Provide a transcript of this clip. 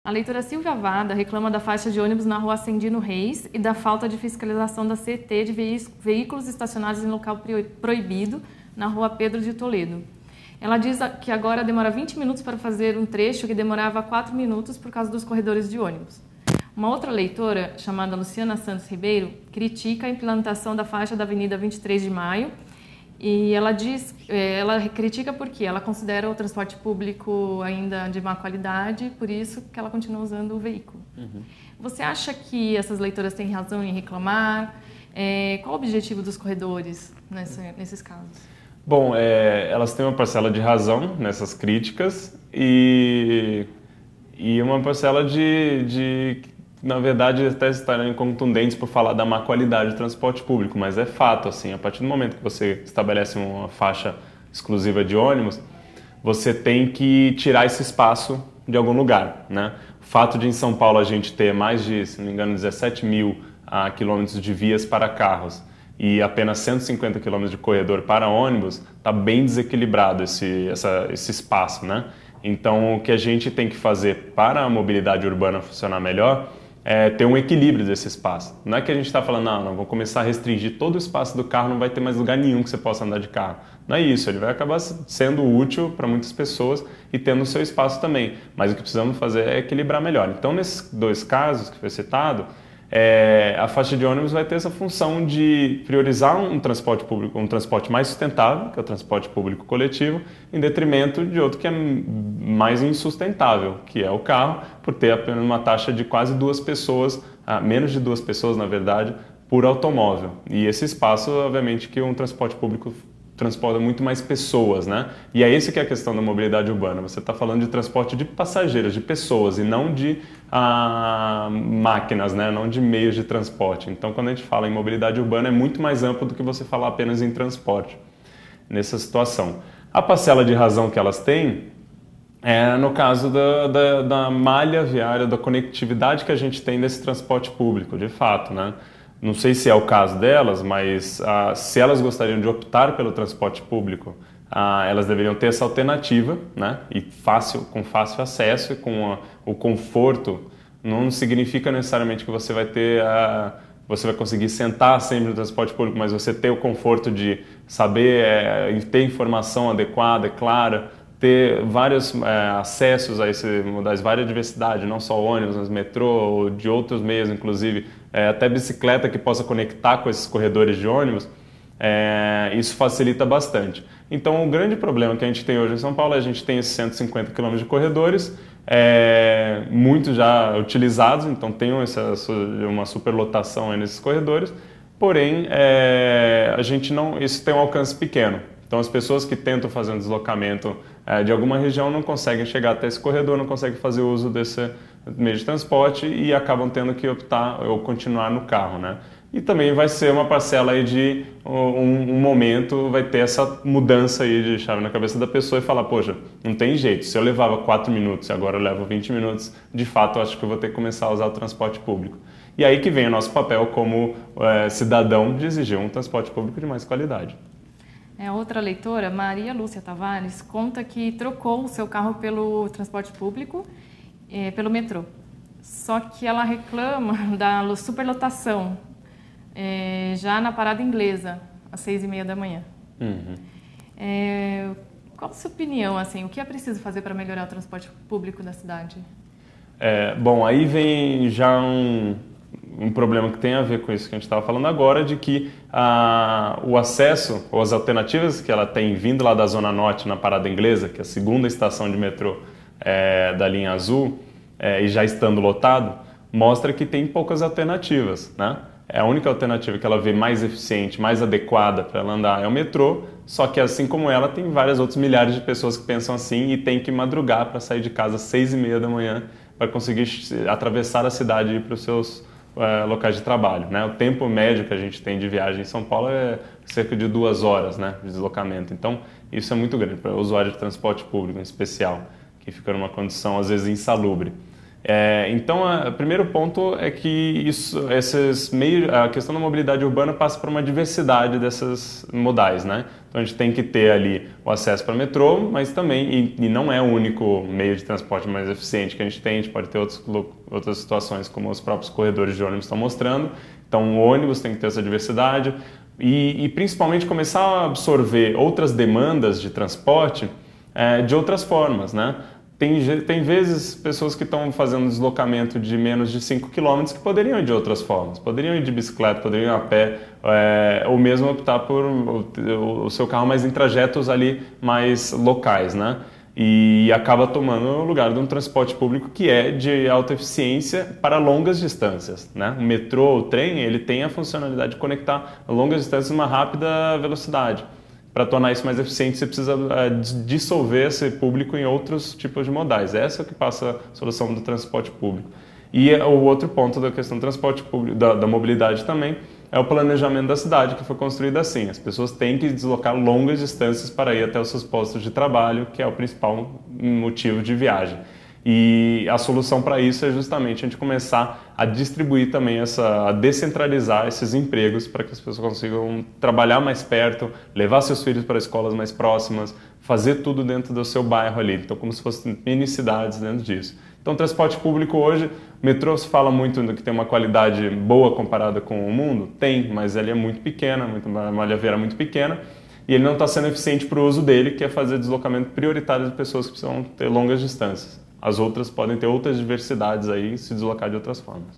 A leitora Silvia Vada reclama da faixa de ônibus na rua Ascendino Reis e da falta de fiscalização da CT de veículos estacionados em local proibido na rua Pedro de Toledo. Ela diz que agora demora 20 minutos para fazer um trecho que demorava 4 minutos por causa dos corredores de ônibus. Uma outra leitora, chamada Luciana Santos Ribeiro, critica a implantação da faixa da Avenida 23 de Maio e ela critica porque ela considera o transporte público ainda de má qualidade, por isso que ela continua usando o veículo. Você acha que essas leitoras têm razão em reclamar? Qual o objetivo dos corredores nesses casos? Bom, elas têm uma parcela de razão nessas críticas e uma parcela de na verdade, até estarem contundentes por falar da má qualidade do transporte público, mas é fato, assim, a partir do momento que você estabelece uma faixa exclusiva de ônibus, você tem que tirar esse espaço de algum lugar, né? O fato de em São Paulo a gente ter mais de, se não me engano, 17 mil quilômetros de vias para carros e apenas 150 quilômetros de corredor para ônibus, está bem desequilibrado esse espaço, né? Então, o que a gente tem que fazer para a mobilidade urbana funcionar melhor ter um equilíbrio desse espaço. Não é que a gente está falando, não, vamos começar a restringir todo o espaço do carro, não vai ter mais lugar nenhum que você possa andar de carro. Não é isso, ele vai acabar sendo útil para muitas pessoas e tendo o seu espaço também. Mas o que precisamos fazer é equilibrar melhor. Então, nesses dois casos que foi citado, a faixa de ônibus vai ter essa função de priorizar um transporte público, um transporte mais sustentável, que é o transporte público coletivo, em detrimento de outro que é mais insustentável, que é o carro, por ter apenas uma taxa de quase 2 pessoas, menos de 2 pessoas, na verdade, por automóvel. E esse espaço, obviamente, que um transporte público transporta muito mais pessoas, né? E é esse que é a questão da mobilidade urbana. Você está falando de transporte de passageiros, de pessoas, e não de máquinas, né? Não de meios de transporte. Então, quando a gente fala em mobilidade urbana, é muito mais amplo do que você falar apenas em transporte, nessa situação. A parcela de razão que elas têm é no caso da malha viária, da conectividade que a gente tem desse transporte público, de fato, né? Não sei se é o caso delas, mas se elas gostariam de optar pelo transporte público, elas deveriam ter essa alternativa, né? E com fácil acesso e com o conforto. Não significa necessariamente que você vai você vai conseguir sentar sempre no transporte público, mas você ter o conforto de saber ter informação adequada, clara, ter vários acessos a das várias diversidades, não só ônibus, mas metrô, ou de outros meios, inclusive, até bicicleta que possa conectar com esses corredores de ônibus, isso facilita bastante. Então, o grande problema que a gente tem hoje em São Paulo é a gente tem esses 150 km de corredores, muitos já utilizados, então tem uma superlotação aí nesses corredores, porém, isso tem um alcance pequeno. Então, as pessoas que tentam fazer um deslocamento de alguma região não conseguem chegar até esse corredor, não conseguem fazer uso desse meio de transporte e acabam tendo que optar ou continuar no carro, né? E também vai ser uma parcela aí de um momento, vai ter essa mudança aí de chave na cabeça da pessoa e falar, poxa, não tem jeito, se eu levava 4 minutos e agora eu levo 20 minutos, de fato eu acho que eu vou ter que começar a usar o transporte público. E aí que vem o nosso papel como cidadão de exigir um transporte público de mais qualidade. Outra leitora, Maria Lúcia Tavares, conta que trocou o seu carro pelo transporte público, pelo metrô. Só que ela reclama da superlotação, já na parada inglesa, às 6h30 da manhã. Qual a sua opinião, assim, o que é preciso fazer para melhorar o transporte público da cidade? Bom, aí vem já um problema que tem a ver com isso que a gente estava falando agora, de que o acesso, ou as alternativas que ela tem vindo lá da Zona Norte, na Parada Inglesa, que é a segunda estação de metrô da linha azul, e já estando lotado, mostra que tem poucas alternativas, né? A única alternativa que ela vê mais eficiente, mais adequada para ela andar é o metrô, só que assim como ela, tem várias outras milhares de pessoas que pensam assim e tem que madrugar para sair de casa às 6h30 da manhã para conseguir atravessar a cidade e ir para os seus locais de trabalho, né? O tempo médio que a gente tem de viagem em São Paulo é cerca de 2 horas, né, de deslocamento. Então, isso é muito grande para o usuário de transporte público, em especial, que fica numa condição, às vezes, insalubre. Então, o primeiro ponto é que a questão da mobilidade urbana passa por uma diversidade dessas modais, né? Então, a gente tem que ter ali o acesso para metrô, mas também, e não é o único meio de transporte mais eficiente que a gente pode ter outras situações, como os próprios corredores de ônibus estão mostrando. Então, o ônibus tem que ter essa diversidade e principalmente começar a absorver outras demandas de transporte de outras formas, né? Tem vezes pessoas que estão fazendo deslocamento de menos de 5 quilômetros que poderiam ir de outras formas. Poderiam ir de bicicleta, poderiam ir a pé, ou mesmo optar por o seu carro mais em trajetos ali mais locais, né? E acaba tomando o lugar de um transporte público que é de alta eficiência para longas distâncias, né? O metrô, o trem, ele tem a funcionalidade de conectar longas distâncias numa rápida velocidade. Para tornar isso mais eficiente, você precisa dissolver esse público em outros tipos de modais. Essa é o que passa a solução do transporte público. E o outro ponto da questão do transporte público, da mobilidade também, é o planejamento da cidade, que foi construído assim. As pessoas têm que deslocar longas distâncias para ir até os seus postos de trabalho, que é o principal motivo de viagem. E a solução para isso é justamente a gente começar a distribuir também a descentralizar esses empregos para que as pessoas consigam trabalhar mais perto, levar seus filhos para escolas mais próximas, fazer tudo dentro do seu bairro ali. Então, como se fossem mini cidades dentro disso. Então, transporte público hoje, o metrô se fala muito que tem uma qualidade boa comparada com o mundo? Tem, mas ele é muito pequena, uma malha-viária muito pequena, e ele não está sendo eficiente para o uso dele, que é fazer deslocamento prioritário de pessoas que precisam ter longas distâncias. As outras podem ter outras diversidades aí e se deslocar de outras formas.